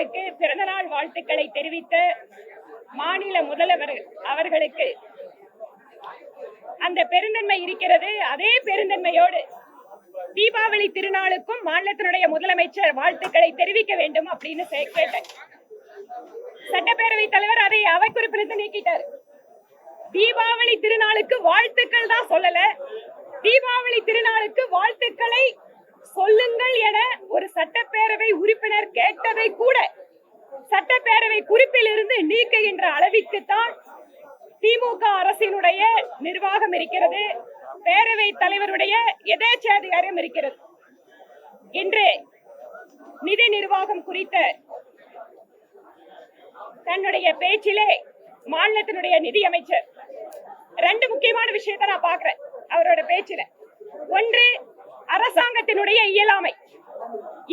அவர்களுக்கு பிறந்தநாள் வாழ்த்துக்களை தெரிவித்த மாநில முதல்வர் அவர்களுக்கு அந்த பெருந்தன்மை இருக்கிறது. அதே பெருந்தன்மையோடு தீபாவளி திருநாளுக்கும் மாநிலத்தினுடைய முதலமைச்சர் வாழ்த்துக்களை தெரிவிக்க வேண்டும் அப்படின்னு கேட்டேன். சட்டப்பேரவை தலைவர் அதை அவை குறிப்பிலிருந்து நீக்கிட்டார். தீபாவளி திருநாளுக்கு வாழ்த்துக்கள் தான் சொல்லல, தீபாவளி திருநாளுக்கு வாழ்த்துக்களை சொல்லுங்கள் என ஒரு சட்டப்பேரவை உறுப்பினர் கேட்டதை கூட சட்டப்பேரவை குறிப்பில் இருந்து நீக்குகின்ற அளவிற்கு தான் திமுக அரசினுடைய நிர்வாகம் இருக்கிறது. பேரவை தலைவருடைய எதேச்சாதிகாரம் இருக்கிறது. இன்று நிதி நிர்வாகம் குறித்த தன்னுடைய பேச்சிலே மாநிலத்தினுடைய நிதியமைச்சர் ரெண்டு முக்கியமான விஷயத்தை நான் பார்க்கிறேன் அவரோட பேச்சில. ஒன்று அரசாங்கத்தினுடைய இயலாமை,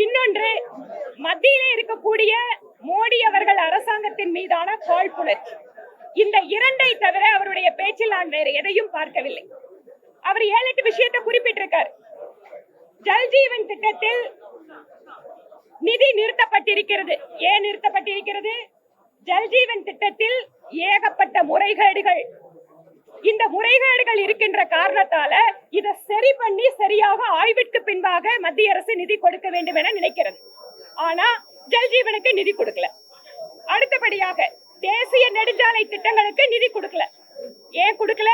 இன்னொன்று மத்தியிலே இருக்கக்கூடிய மோடி அவர்கள் அரசாங்கத்தின் மீதான காழ்ப்புணர்ச்சி. இந்த இரண்டை தவிர அவருடைய பேச்சில் நான் வேறு எதையும் பார்க்கவில்லை. அவர் 7-8 விஷயத்தை குறிப்பிட்டிருக்கார். ஜல்ஜீவன் திட்டத்தில் நிதி நிறுத்தப்பட்டிருக்கிறது. ஏன் நிறுத்தப்பட்டிருக்கிறது? ஜல்ஜீவன் திட்டத்தில் ஏகப்பட்ட முறைகேடுகள். இந்த முறைகேடுகள் இருக்கின்ற காரணத்தால இதை சரி பண்ணி சரியாக ஆய்விற்கு பின்பாக மத்திய அரசு நிதி கொடுக்க வேண்டும் என நினைக்கிறது. ஆனா ஜல்ஜீவனுக்கு நிதி கொடுக்கல. அடுத்தபடியாக தேசிய நெடுஞ்சாலை திட்டங்களுக்கு நிதி கொடுக்கல. ஏன் கொடுக்கல?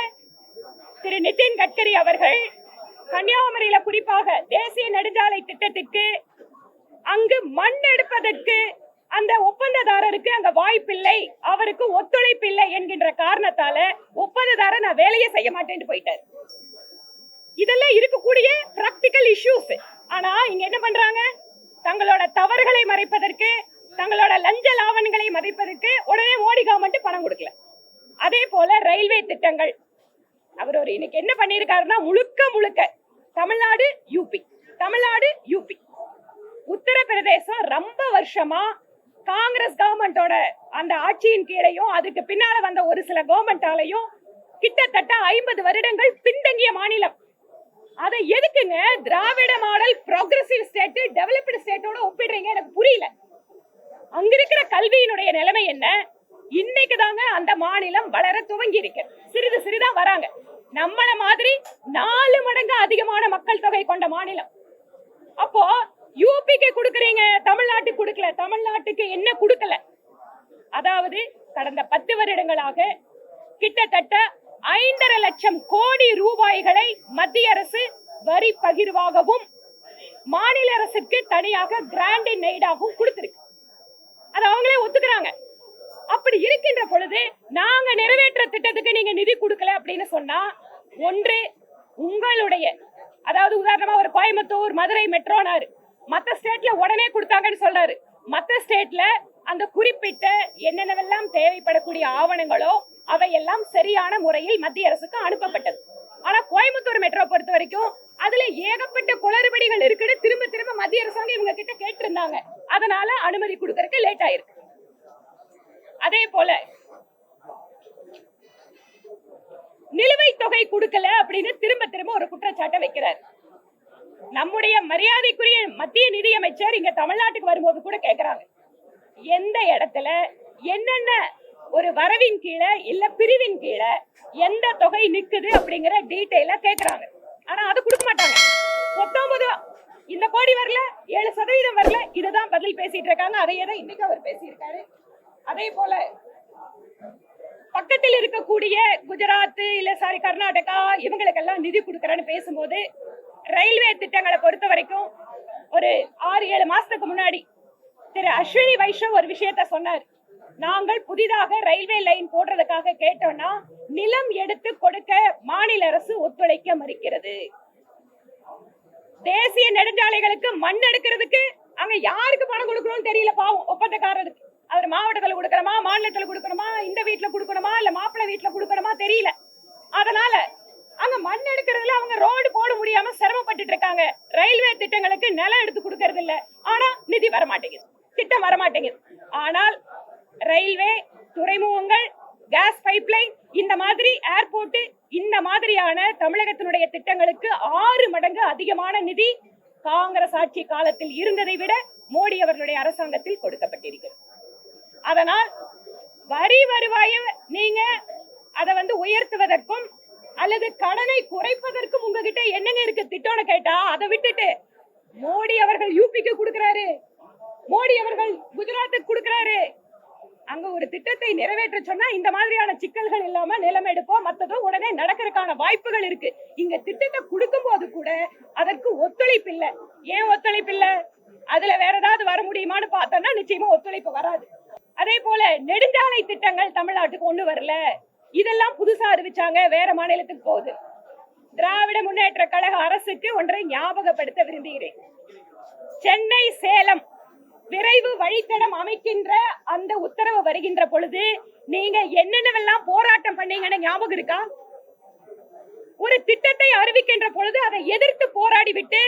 திரு நிதின் கட்கரி அவர்கள் கன்னியாகுமரியில குறிப்பாக தேசிய நெடுஞ்சாலை திட்டத்திற்கு அங்கு மண் எடுப்பதற்கு அந்த ஒப்பந்ததாரருக்கு அங்க வாய்ப்பில்லை, அவருக்கு ஒத்துழைப்பு இல்லை என்கின்ற காரணத்தால ஒப்பந்ததாரர் நான் வேலையை செய்ய மாட்டேன்னு போயிட்டார். இதெல்லாம் இருக்கக்கூடிய பிராக்டிகல் இஷ்யூஸ். ஆனா இங்க என்ன பண்றாங்க? தங்களோட தவறுகளை மறைப்பதற்கு, தங்களோட லஞ்ச லாவணங்களை மறைப்பதற்கு உடனே மோடி கவர்மெண்ட் பணம் கொடுக்கல. அதே போல ரயில்வே திட்டங்கள் அவர் ஒரு இன்னைக்கு என்ன பண்ணிருக்காருன்னா முழுக்க முழுக்க தமிழ்நாடு யூபி, தமிழ்நாடு யூபி. உத்தரப்பிரதேசம் ரொம்ப வருஷமா காங்கிரஸ் கவர்மெண்டோட அந்த ஆட்சியின் கீழையும் அதுக்கு பின்னால வந்த ஒரு சில கவர்மெண்டாலையும் கிட்டத்தட்ட 50 வருடங்கள் பின்தங்கிய மாநிலம். அதை எதுக்குங்க திராவிட மாடல் ப்ரோக்ரசிவ் ஸ்டேட் டெவலப்டு ஸ்டேட்டோட ஒப்பிடுறீங்க? எனக்கு புரியல. அங்க இருக்கிற கல்வியினுடைய நிலைமை என்ன? இன்னைக்கு தாங்க அந்த மாநிலம் வளர துவங்கி இருக்கு. சிறிது சிறிதா வராங்க. நம்மள மாதிரி 4 மடங்கு அதிகமான மக்கள் தொகை கொண்ட மாநிலம். அப்போ யூபிக்கு கொடுக்கறீங்க, தமிழ்நாட்டுக்கு கொடுக்கல. தமிழ்நாட்டுக்கு என்ன கொடுக்கல? அதாவது கடந்த 10 வருடங்களாக கிட்டத்தட்ட 5.5 லட்சம் கோடி ரூபாய்களை மத்திய அரசு வரி பகிர்வாகவும் மாநில அரசுக்கு தனியாக கிராண்ட் இன் எய்டாகவும் கொடுத்திருக்கு. அது அவங்களே ஒத்துக்கிறாங்க. அப்படி இருக்கின்ற பொழுது நாங்க நிறைவேற்ற திட்டத்துக்கு நீங்க நிதி கொடுக்கல அப்படின்னு சொன்னா, ஒன்று உங்களுடைய, அதாவது உதாரணமா ஒரு கோயம்புத்தூர் மதுரை மெட்ரோனாரு மத்த ஸ்டேட்ல உடனே கொடுத்தாங்கன்னு சொல்றாரு. மத்த ஸ்டேட்ல அந்த குறிப்பிட்ட என்னென்னவெல்லாம் தேவைப்படக்கூடிய ஆவணங்களோ அவையெல்லாம் சரியான முறையில் மத்திய அரசுக்கு அனுப்பப்பட்டது. ஆனா கோயம்புத்தூர் மெட்ரோ பொறுத்த வரைக்கும் அதுல ஏகப்பட்ட குளறுபடிகள் இருக்குன்னு திரும்ப திரும்ப மத்திய அரசாங்கம் இவங்க கிட்ட கேட்டு இருந்தாங்க. அதனால அனுமதி கொடுக்கறதுக்கு லேட் ஆயிருக்கு. அதே போல நிலுவைத் தொகை கொடுக்கல அப்படின்னு திரும்ப திரும்ப ஒரு குற்றச்சாட்டை வைக்கிறார். நம்முடைய மரியாதைக்குரிய மத்திய நிதியமைச்சர் இங்க தமிழ்நாட்டுக்கு வரும்போது கூட கேட்கிறாங்க, எந்த இடத்துல என்னென்ன ஒரு வரவின் கீழே இல்ல பிரிவின் கீழே எந்த தொகை நிக்குது அப்படிங்கிற டீடைலா கேட்கிறாங்க. ஆனா அது கொடுக்க மாட்டாங்க. 19 இந்த கோடி வரல, 7% வரல, இதுதான் பதில் பேசிட்டு இருக்காங்க. அதையே தான் இன்னைக்கு அவர் பேசியிருக்காரு. அதே போல பக்கத்தில் இருக்கக்கூடிய குஜராத் இல்ல கர்நாடகா இவங்களுக்கெல்லாம் நிதி கொடுக்கறேன்னு பேசும்போது ரயில்வே திட்டங்களை பொறுத்த வரைக்கும் ஒரு 6-7 மாசத்துக்கு முன்னாடி திரு அஸ்வினி வைஷ்ணவ் ஒரு விஷயத்த சொன்னார். நாங்கள் புதிதாக ரயில்வே லைன் போடுறதுக்காக கேட்டோம்னா நிலம் எடுத்து கொடுக்க மாநில அரசு ஒத்துழைக்க மறுக்கிறது. தேசிய நெடுஞ்சாலைகளுக்கு மண் எடுக்கிறதுக்கு அங்க யாருக்கு பணம் கொடுக்கணும்னு தெரியல. பாவம் ஒப்பந்தக்காரருக்கு. அவர் மாவட்டத்துல கொடுக்கணுமா, மாநிலத்துல கொடுக்கணுமா, இந்த வீட்டுல கொடுக்கணுமா, இல்ல மாப்பிள்ளை வீட்டுல கொடுக்கணுமா தெரியல. அதனால அங்க மண் எடுக்கிறதுல அவங்க ரோடு போட முடியாம சிரமப்பட்டு இருக்காங்க. ரயில்வே திட்டங்களுக்கு நிலம் எடுத்து கொடுக்கறது இல்ல. ஆனா நிதி வரமாட்டேங்குது, திட்டம் வரமாட்டேங்குது. ஆனால் ரயில்வே, துறைமுகங்கள், கேஸ் பைப்லைன், இந்த மாதிரி ஏர்போர்ட், இந்த மாதிரியான தமிழகத்தினுடைய திட்டங்களுக்கு 6 மடங்கு அதிகமான நிதி காங்கிரஸ் ஆட்சி காலத்தில் இருந்ததை விட மோடி அவர்களுடைய அரசாங்கத்தில் கொடுக்கப்பட்டிருக்கிறது. அதனால் வரி வருவாயை நீங்க அதை உயர்த்துவதற்கும் அல்லது கடனை குறைப்பதற்கும் உங்ககிட்ட என்னங்க இருக்கு திட்டம்னு கேட்டா அதை விட்டுட்டு மோடி அவர்கள் யூபிக்கு கொடுக்கிறாரு, மோடி அவர்கள் குஜராத்துக்கு கொடுக்கிறாரு, அங்க ஒரு திட்டத்தை நிறைவேற்ற சொன்னா இந்த மாதிரியான சிக்கல்கள் இல்லாம நிலம் எடுப்போம், மத்ததும் உடனே நடக்கிறதுக்கான வாய்ப்புகள் இருக்கு. இங்க திட்டத்தை கொடுக்கும் போது கூட அதற்கு ஒத்துழைப்பு இல்ல. ஏன் ஒத்துழைப்பு இல்ல? அதுல வேற ஏதாவது வர முடியுமான்னு பார்த்தோம்னா நிச்சயமா ஒத்துழைப்பு வராது. அதே போல நெடுஞ்சாலை திட்டங்கள் தமிழ்நாட்டுக்கு ஒண்ணு வரல. இதெல்லாம் புதுசா அறிவிச்சாங்க, வேற மாநிலத்துக்கு போகுது. திராவிட முன்னேற்ற கழக அரசுக்கு ஒன்றை ஞாபகப்படுத்த விரும்புகிறேன். சென்னை சேலம் விரைவு வழித்தடம் அமைக்கின்ற அந்த உத்தரவு வருகின்ற பொழுது நீங்க என்னென்னவெல்லாம் போராட்டம் பண்ணீங்கன்னு ஞாபகம் இருக்கா? ஒரு திட்டத்தை அறிவிக்கின்ற பொழுது அதை எதிர்த்து போராடி விட்டு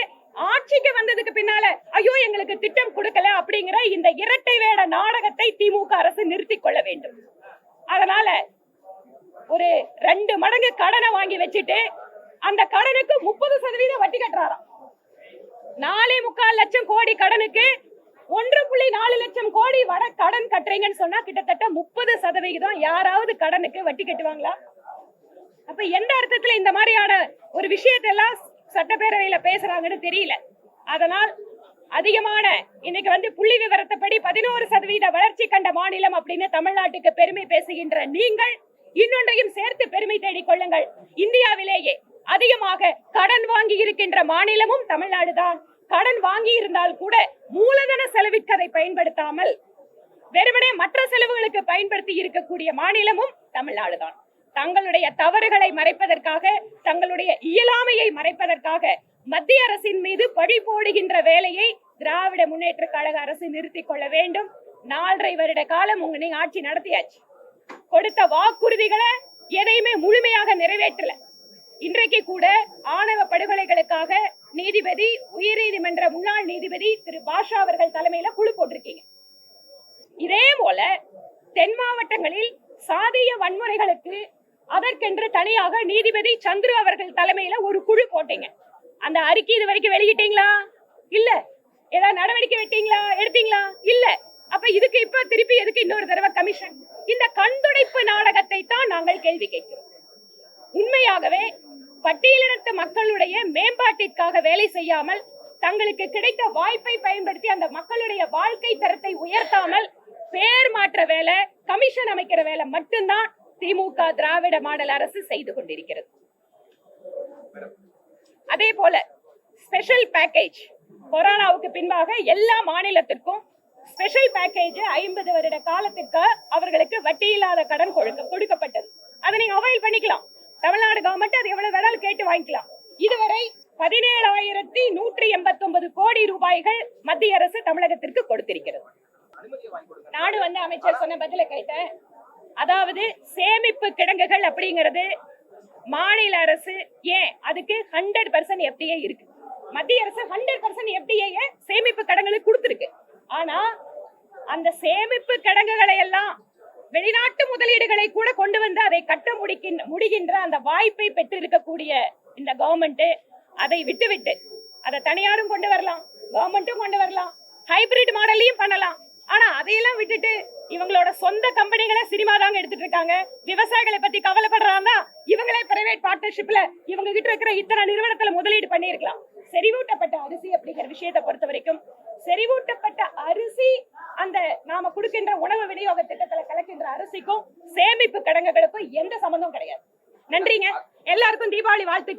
ஆட்சிக்கு வந்ததுக்கு பின்னால ஐயோ எங்களுக்கு திட்டம் கொடுக்கல அப்படிங்கிற இந்த இரட்டை வேட நாடகத்தை திமுக அரசு நிறுத்திக் கொள்ள வேண்டும். அதனால ஒரு 2 மடங்கு கடனை வாங்கி வச்சுட்டு அந்த கடனுக்கு 30% வட்டி கட்டுறாராம். 4.25 லட்சம் கோடி கடனுக்கு 1.4 லட்சம் கோடி வர கடன் கட்டுறீங்கன்னு சொன்னா கிட்டத்தட்ட 30% யாராவது கடனுக்கு வட்டி கட்டுவாங்களா? அப்ப எந்த அர்த்தத்துல இந்த மாதிரியான ஒரு விஷயத்தெல்லாம் சட்டப்பேரவையில பேசுறாங்கன்னு தெரியல. அதனால் அதிகமான இன்னைக்கு புள்ளி விவரத்தைப்படி 11% வளர்ச்சி கண்ட மாநிலம் அப்படின்னு தமிழ்நாட்டுக்கு பெருமை பேசுகின்ற நீங்கள் இன்னொன்றையும் சேர்த்து பெருமை தேடிக் கொள்ளுங்கள். இந்தியாவிலேயே அதிகமாக கடன் வாங்கி இருக்கின்ற மாநிலமும் தமிழ்நாடு தான். கடன் வாங்கி இருந்தால் கூட மூலதன செலவிற்கு அதை பயன்படுத்தாமல் வெறுமனே மற்ற செலவுகளுக்கு பயன்படுத்தி இருக்கக்கூடிய மாநிலமும் தமிழ்நாடு தான். தங்களுடைய தவறுகளை மறைப்பதற்காக, தங்களுடைய இயலாமையை மறைப்பதற்காக மத்திய அரசின் மீது பழி போடுகின்ற வேலையை திராவிட முன்னேற்ற கழக அரசு நிறுத்திக் கொள்ள வேண்டும். 4.5 வருட காலம் நீங்க ஆட்சி நடத்தியாச்சு. கொடுத்த வாக்குறுதிகளை எதையுமே முழுமையாக நிறைவேற்றல. இன்றைக்கு கூட ஆணவ படுகொலைகளுக்காக நீதிபதி, உயர்நீதிமன்ற முன்னாள் நீதிபதி திரு பாஷா அவர்கள் தலைமையில குழு போட்டிருக்கீங்க. இதே போல தென் மாவட்டங்களில் சாதிய வன்முறைகளுக்கு அதற்கென்று தனியாக நீதிபதி சந்துரு அவர்கள் தலைமையில ஒரு குழு போட்டீங்க. அந்த அறிக்கை இது வரைக்கும் வெளியிட்டீங்களா? இல்ல. ஏதாவது நடவடிக்கை எடுத்தீங்களா? இல்ல. அப்ப இதுக்கு இப்ப திருப்பி எதுக்கு இன்னொரு தடவை கமிஷன்? இந்த கண்துடைப்பு நாடகத்தை தான் நாங்கள் கேள்வி கேட்கிறோம். உண்மையாகவே பட்டியலினத்து மக்களுடைய மேம்பாட்டிற்காக வேலை செய்யாமல், தங்களுக்கு கிடைத்த வாய்ப்பை பயன்படுத்தி அந்த மக்களுடைய வாழ்க்கை தரத்தை உயர்த்தாமல் பேர் மாற்ற வேலை, கமிஷன் அமைக்கிற வேலை மட்டும்தான் திமுக திராவிட மாடல் அரசு செய்து கொண்டிருக்கிறது. அதே போல ஸ்பெஷல் பேக்கேஜ், கொரோனாவுக்கு பின்பாக எல்லா மாநிலத்திற்கும் ஸ்பெஷல் பேக்கேஜ் 50 வருட காலத்திற்கு அவர்களுக்கு வட்டி இல்லாத கடன் கொடுக்கப்பட்டது. அதை நீங்க அவைல் பண்ணிக்கலாம். தமிழ்நாடு கவர்மெண்ட் அது எவ்வளவு வேணாலும் கேட்டு வாங்கிக்கலாம். இதுவரை 17,189 கோடி ரூபாய்கள் மத்திய அரசு தமிழகத்திற்கு கொடுத்திருக்கிறது. நானும் அமைச்சர் சொன்ன பதில கேட்டேன். அதாவது சேமிப்பு கிடங்குகள் அப்படிங்கிறது மாநில அரசு ஏன் அதுக்கு 100% FDI இருக்கு. மத்திய அரசு 100% FDI சேமிப்பு கிடங்குகளுக்கு கொடுத்திருக்கு. ஆனா அந்த சேமிப்பு கிடங்குகளை எல்லாம் வெளிநாட்டு முதலீடுகளை கூட கொண்டு வந்து அதை கட்ட முடிகின்ற அந்த வாய்ப்பை பெற்றிருக்கக்கூடிய இந்த கவர்மெண்ட் அதை விட்டுவிட்டு அதை தனியாரும் கொண்டு வரலாம், கவர்மெண்ட்டும் கொண்டு வரலாம், ஹைபிரிட் மாடலையும் பண்ணலாம். ஆனா அதையெல்லாம் விட்டுட்டு இவங்களோட சொந்த கம்பெனிகளை சினிமா தாங்க எடுத்துட்டு இருக்காங்க. விவசாயிகளை பத்தி கவலைப்படுறாங்க. இவங்களே பிரைவேட் பார்ட்னர்ஷிப்ல இவங்க கிட்ட இருக்கிற இத்தனை நிறுவனத்துல முதலீடு பண்ணிருக்கலாம். செறிவூட்டப்பட்ட அரிசி அப்படிங்கிற விஷயத்தை பொறுத்த வரைக்கும் செறிவூட்டப்பட்ட அரிசி அந்த நாம கொடுக்கின்ற உணவு விநியோக திட்டத்துல கலக்கின்ற அரிசிக்கும் சேமிப்பு கிடங்குகளுக்கும் எந்த சம்பந்தம் கிடையாது. நன்றிங்க. எல்லாருக்கும் தீபாவளி வாழ்த்து.